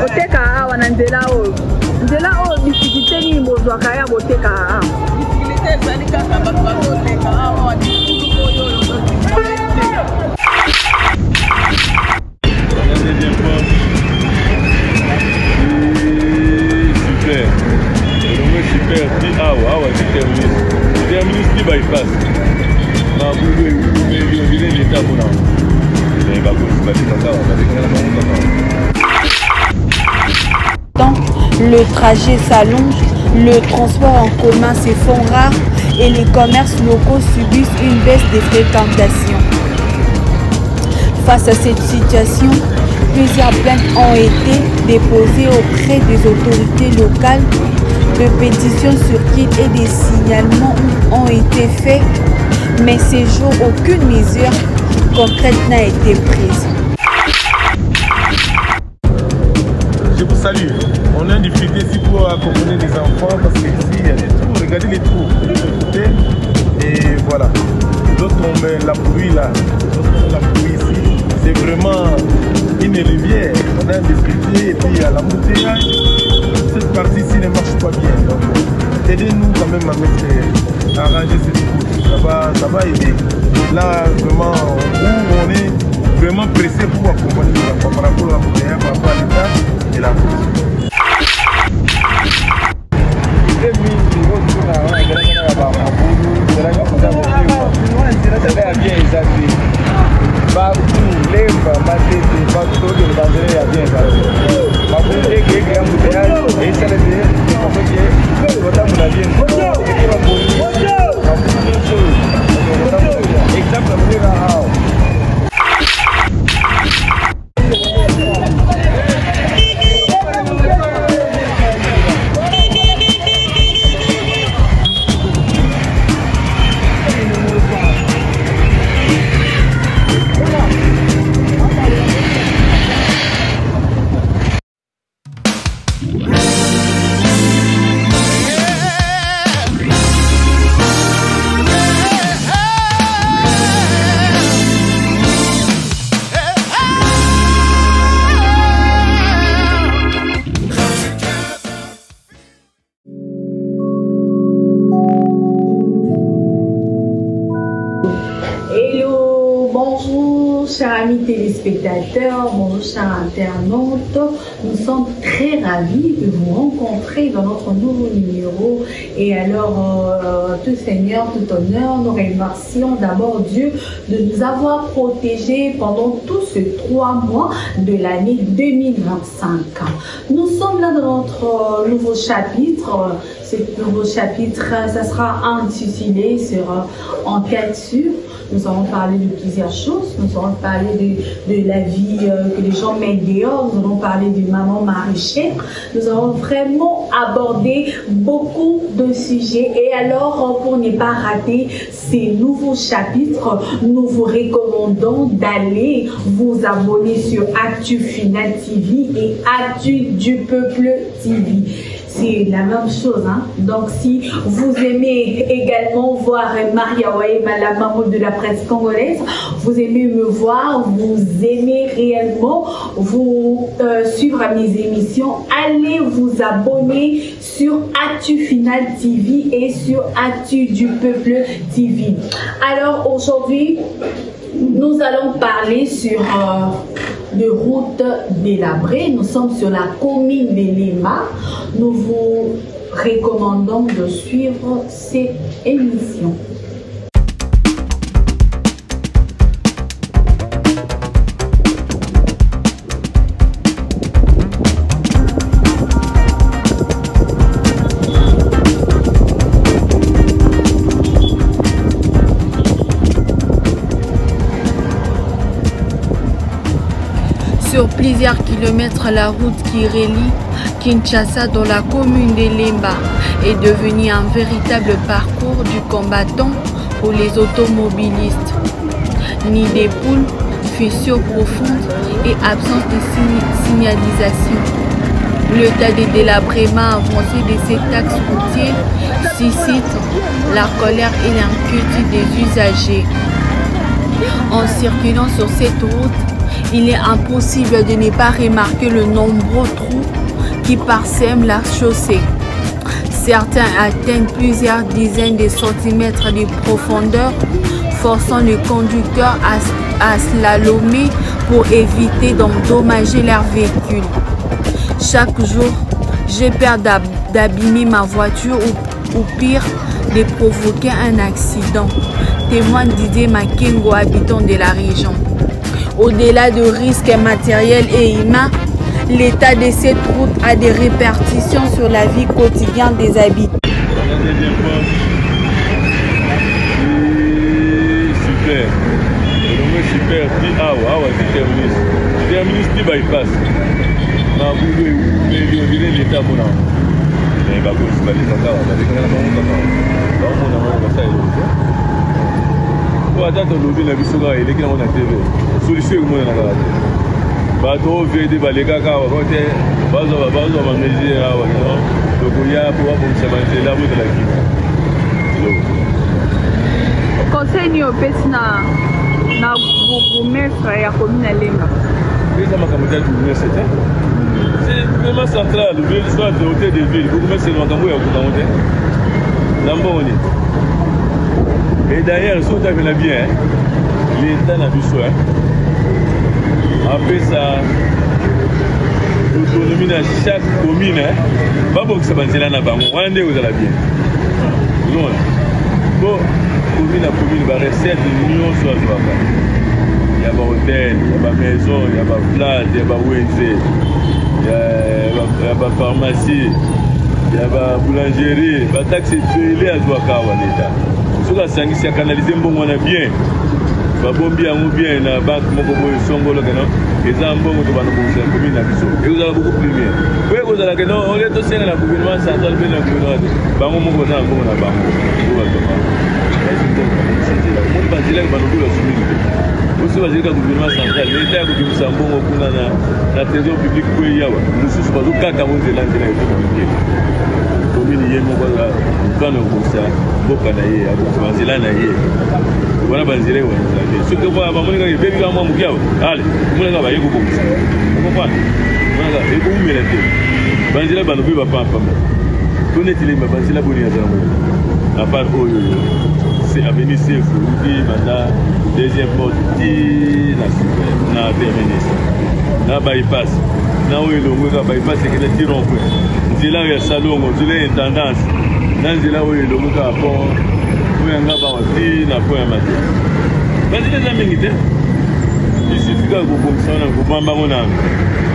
Boteka awa na nzela oyo. Nzela oyo difficulté ni bozwaka ya boteka awa. Difficulté ezali kaka bato bazoleka awa dikulu oyo deuxième fois. Super. Le super. Puis awa tu termines. Tu termines ce qui bypass. Ma boule, on dirait l'état pour là. Mais bah c'est pas ça, on va découvrir la maman. Le trajet s'allonge, le transport en commun se font rare et les commerces locaux subissent une baisse des fréquentations. Face à cette situation, plusieurs plaintes ont été déposées auprès des autorités locales. De pétitions circulent et des signalements ont été faits, mais ces jours, aucune mesure concrète n'a été prise. Je vous salue. On a une difficulté ici pour accompagner les enfants parce qu'ici il y a des trous. Regardez les trous de l'autre côté. Et voilà. L'autre on met la pluie là. La pluie ici. C'est vraiment une rivière. On a une difficulté et puis il y a la montée. Cette partie-ci ne marche pas bien. Donc aidez-nous quand même à arranger cette route. Ça va aider. Là vraiment où on est vraiment pressé pour accompagner les enfants par rapport à la montée, par rapport à l'état et la route. Chers amis téléspectateurs, bonjour chers internautes, nous sommes très ravis de vous rencontrer dans notre nouveau numéro. Et alors, tout Seigneur, tout honneur, nous remercions d'abord Dieu de nous avoir protégés pendant tous ces 3 mois de l'année 2025. Nous sommes là dans notre nouveau chapitre. Ce nouveau chapitre, ça sera intitulé sur Enquête sûre. Nous allons parler de plusieurs choses. Nous allons parler de la vie que les gens mettent dehors. Nous allons parler de maman maraîchère. Nous allons vraiment aborder beaucoup de sujets. Et alors, pour ne pas rater ces nouveaux chapitres, nous vous recommandons d'aller vous abonner sur Actu Final TV et Actu du Peuple TV. C'est la même chose, hein? Donc si vous aimez également voir Maria Waema, la maman de la presse congolaise, vous aimez me voir, vous aimez réellement vous suivre à mes émissions, allez vous abonner sur Actu Final TV et sur Actu du Peuple TV. Alors aujourd'hui, nous allons parler sur de routes délabrées. Nous sommes sur la commune de Lema. Nous vous recommandons de suivre cette émission. Sur plusieurs kilomètres, la route qui relie Kinshasa dans la commune de Lemba est devenue un véritable parcours du combattant pour les automobilistes. Nid des poules, fissures profondes et absence de signalisation. Le tas de délabrement avancé de ces axes routiers suscite la colère et l'inquiétude des usagers. En circulant sur cette route, il est impossible de ne pas remarquer le nombreux trous qui parsèment la chaussée. Certains atteignent plusieurs dizaines de centimètres de profondeur, forçant le conducteur à slalomer pour éviter d'endommager leur véhicule. Chaque jour, j'ai peur d'abîmer ma voiture ou pire, de provoquer un accident, témoigne Didier Makengo, habitant de la région. Au-delà de risques matériels et humains, l'état de cette route a des répercussions sur la vie quotidienne des habitants. Super. Super. Terminus qui bypass. Ma boulot est l'état pour nous. Mais bah c'est pas les encore. Pour attendre le la bisoga il est qui on a TV. Solution que moi na kala. Ba to vede ba les kaka wa kote bazo ma meji ya wa no. Donc il y a pour se manger la boue de la qui. Conseil au pesi na bourgmestre ya commune Lemba. Ça m'a comme c'était. C'est vraiment central, le ville soit de hôtel de ville. Vous pouvez se demander où est le et d'ailleurs, ce que tu as bien, l'État n'a plus soin. Après ça, l'autonomie dans chaque commune, pas pour que ça va là-bas. On est où vous allez bien. Non. Bon, commune à commune, va rester une union sur la voie. Il y a pas hôtel, il y a pas maison, il y a pas place, il y a pas ONG. Il y a pas pharmacie, il y a pas boulangerie, il y a taxe payée à l'État. Si la sanguine s'est canalisée, on a bien. Babombi a bien la banque, mon coco est songolo, et ça, bon, on va nous pousser un peu et vous avez beaucoup plus bien. Oui, vous avez que non, on est aussi dans le gouvernement central, bien le gouvernement. Bango, mon cousin, on a bango. On va dire que nous le soumis. Aussi, on va dire que le gouvernement central, l'État qui nous a bon au la trésor public pour y avoir. Nous sommes pas au cas où on est là, commune yemo kwa kana kusa boka na yeye akubanzila na yeye wana banzile wana sio kwa bamoni ka bebi ka mwa mukiao ale mwana ka bayeko kusa kwa mwana ka eko umela te banzila bano biba papa tonetile banzila boni ya zango à part oyo c'est avenue c'est Fouti manda deuxième porte na terminus na bypass na oyo longo ka bypass ke na tiron point nzela ya salongo nzela ya tendance na nzela oyo longo ka pont oyo nga ba wati na point ya matin banzela za mingi te isifika kokokisana kopamba ngo nanga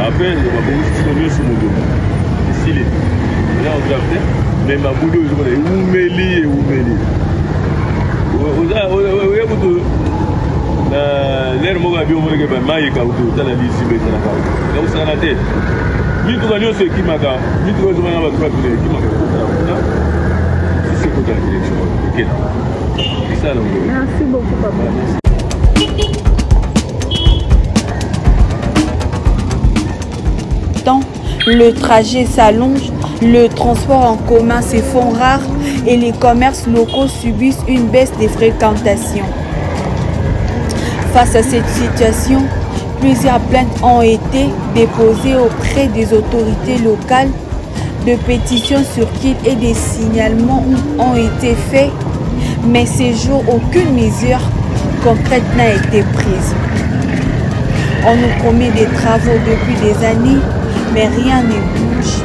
après bakokisiko nyonso modomo esili eza otrapte mais mabudo ezokona eumeli oya kutu na lere moko abi omoneke bamayika kutu otala lisibe ezalaka kakusana te mituka nyonso ekimaka mituka ezomana bato batuna ekimaka isekota na direction ekena kisala ngo merci beaucoup papa. Le trajet s'allonge, le transport en commun se font rares et les commerces locaux subissent une baisse des fréquentations. Face à cette situation, plusieurs plaintes ont été déposées auprès des autorités locales, de pétitions circulent et des signalements ont été faits, mais ces jours, aucune mesure concrète n'a été prise. On nous promet des travaux depuis des années, mais rien ne bouge,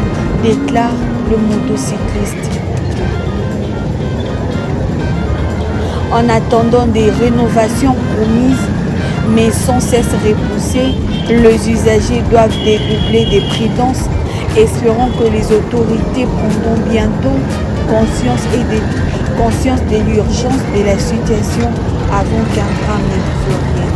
déclare le motocycliste. En attendant des rénovations promises, mais sans cesse repoussées, les usagers doivent dédoubler des prudences, espérant que les autorités prendront bientôt conscience de l'urgence de la situation avant qu'un drame ne survienne.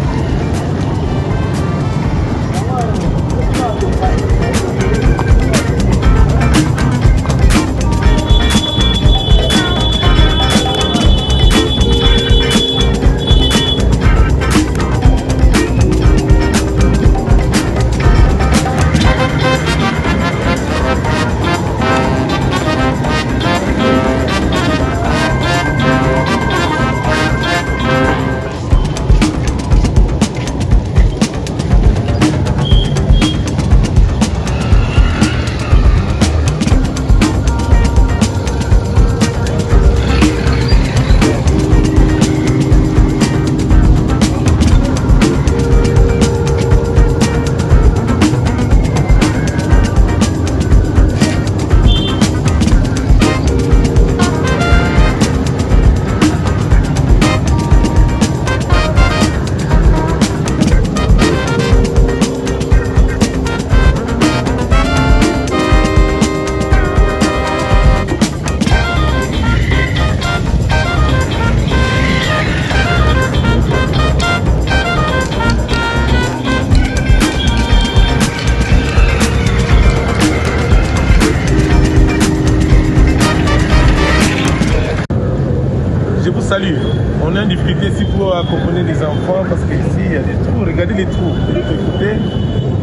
salue. On est en difficulté ici pour accompagner les enfants parce qu'ici il y a des trous. Regardez les trous de l'autre côté.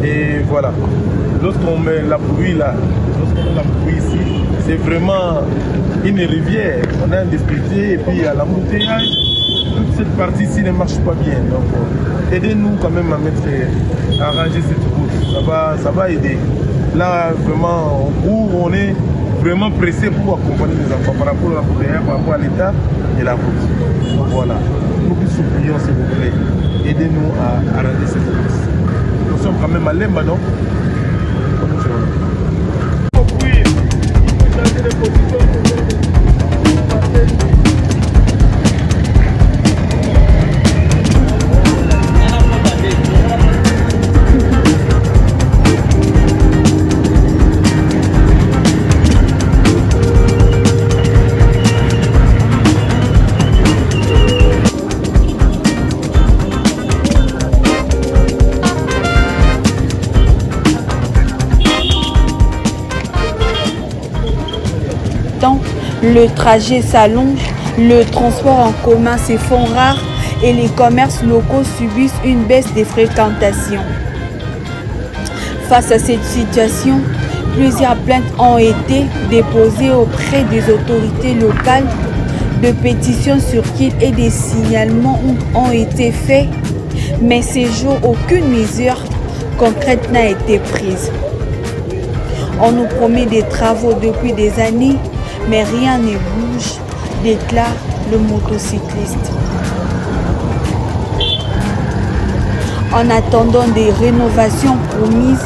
Et voilà. Lorsqu'on met la pluie là, ici, c'est vraiment une rivière. On est en difficulté et puis il y a l'embouteillage. Toute cette partie-ci ne marche pas bien. Donc aidez-nous quand même à arranger cette route. Ça va aider. Là vraiment où on est vraiment pressé pour accompagner les enfants par rapport à l'embouteillage, par rapport à l'état de la route. Donc voilà. Nous vous supplions s'il vous plaît. Aidez-nous à arranger cette route. Nous sommes quand même à Lemba, non? Le trajet s'allonge, le transport en commun se font rares et les commerces locaux subissent une baisse des fréquentations. Face à cette situation, plusieurs plaintes ont été déposées auprès des autorités locales, de pétitions sur qui et des signalements ont été faits, mais ces jours, aucune mesure concrète n'a été prise. On nous promet des travaux depuis des années, mais rien ne bouge, déclare le motocycliste. En attendant des rénovations promises,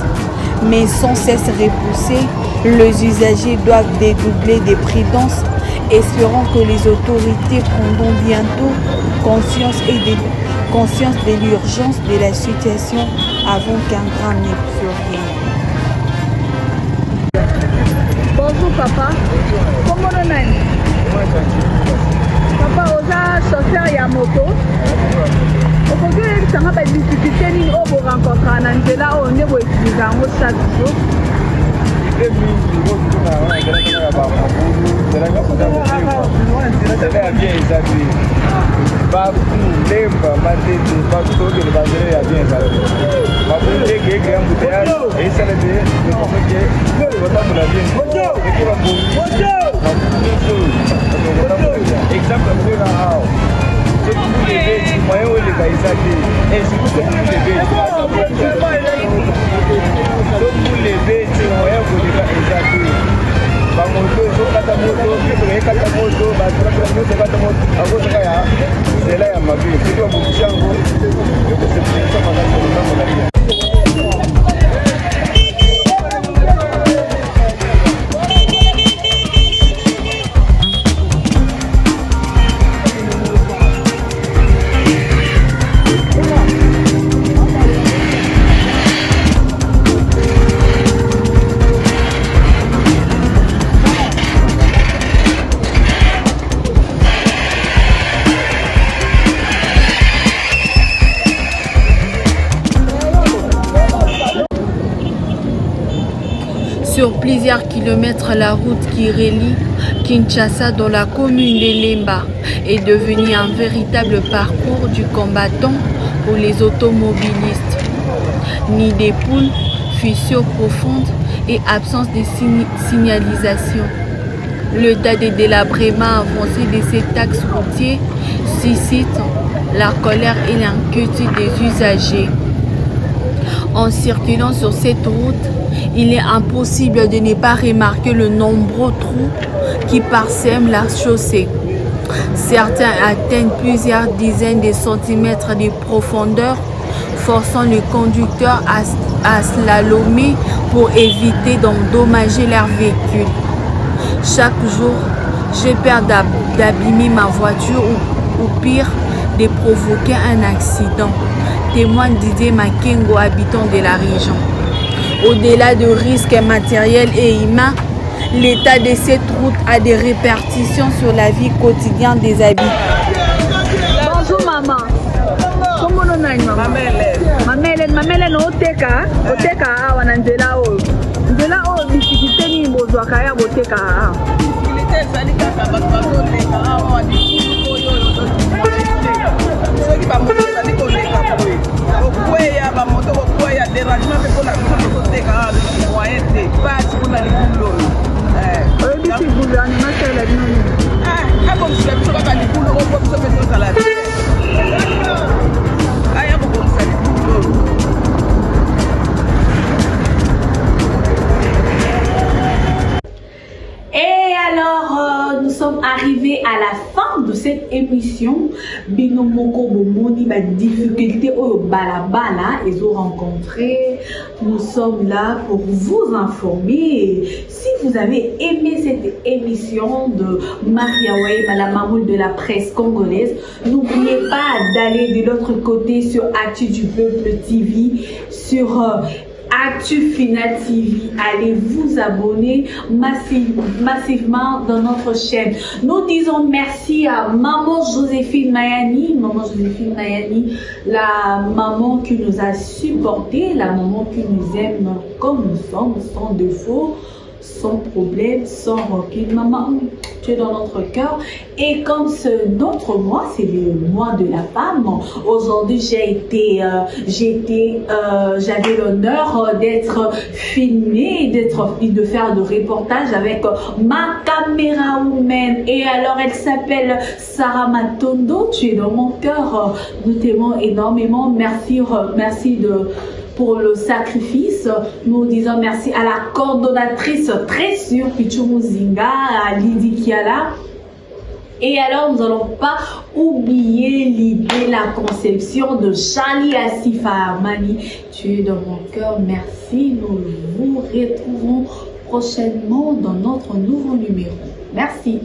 mais sans cesse repoussées, les usagers doivent dédoubler des prudence, espérant que les autorités prendront bientôt conscience de l'urgence de la situation avant qu'un drame ne survienne. Bonjour papa. Comment on est? Papa, oza chauffeur ya moto. Aujourd'hui, ça m'a pas de difficulté ni au vous rencontrer en Angela au niveau utilisé chaque jour. Sur plusieurs kilomètres, la route qui relie Kinshasa dans la commune de Lemba est devenue un véritable parcours du combattant pour les automobilistes. Nid des poules, fissures profondes et absence de signalisation. Le tas de délabrement avancé de cet axe routier suscite la colère et l'inquiétude des usagers. En circulant sur cette route, il est impossible de ne pas remarquer le nombreux trous qui parsèment la chaussée. Certains atteignent plusieurs dizaines de centimètres de profondeur, forçant le conducteur à slalomer pour éviter d'endommager leur véhicule. Chaque jour, j'ai peur d'abîmer ma voiture ou pire, de provoquer un accident, témoigne Didier Makengo, habitant de la région. Au-delà de risques matériels et humains, l'état de cette route a des répercussions sur la vie quotidienne des habitants. Bonjour maman. Comment on est maman? Mamele no oteka awa na nzela oyo. Nzela oyo difficulté ni bozwaka ya boteka. Difficulté ezali kaka bato bazoleka awa lisusu oyo bamoto kokoa ya dérangement mpe mpona biso tozoteka moyen te pasi mpona likulu oyo oyebisi gouvernement sala bino nini akobisela biso kaka likulu oyo mpo biso mpe tozala te aya kobongisa likulu oyo. Et alors, nous sommes arrivés à la fin de cette émission. Binomoko Bomoni, ma difficulté au balabala, ils ont rencontré. Nous sommes là pour vous informer. Si vous avez aimé cette émission de Maria Way, la mamoule de la presse congolaise, n'oubliez pas d'aller de l'autre côté sur Actu du Peuple TV, sur Actu Final TV. Allez vous abonner massivement dans notre chaîne. Nous disons merci à Maman Joséphine Mayani. Maman Joséphine Mayani, la maman qui nous a supportés, la maman qui nous aime comme nous sommes, sans défaut, sans problème, sans rancune. Maman, tu es dans notre cœur. Et comme notre mois, c'est le mois de la femme, aujourd'hui j'avais l'honneur d'être filmée, de faire de reportage avec ma caméra woman. Et alors elle s'appelle Sarah Matondo. Tu es dans mon cœur. Nous t'aimons énormément. Merci pour le sacrifice. Nous disons merci à la coordonnatrice très sûre, Pichu Muzinga, à Lydie Kiala. Et alors, nous n'allons pas oublier l'idée, la conception de Charlie Asifa Armani. Tu es dans mon cœur, merci. Nous vous retrouverons prochainement dans notre nouveau numéro. Merci.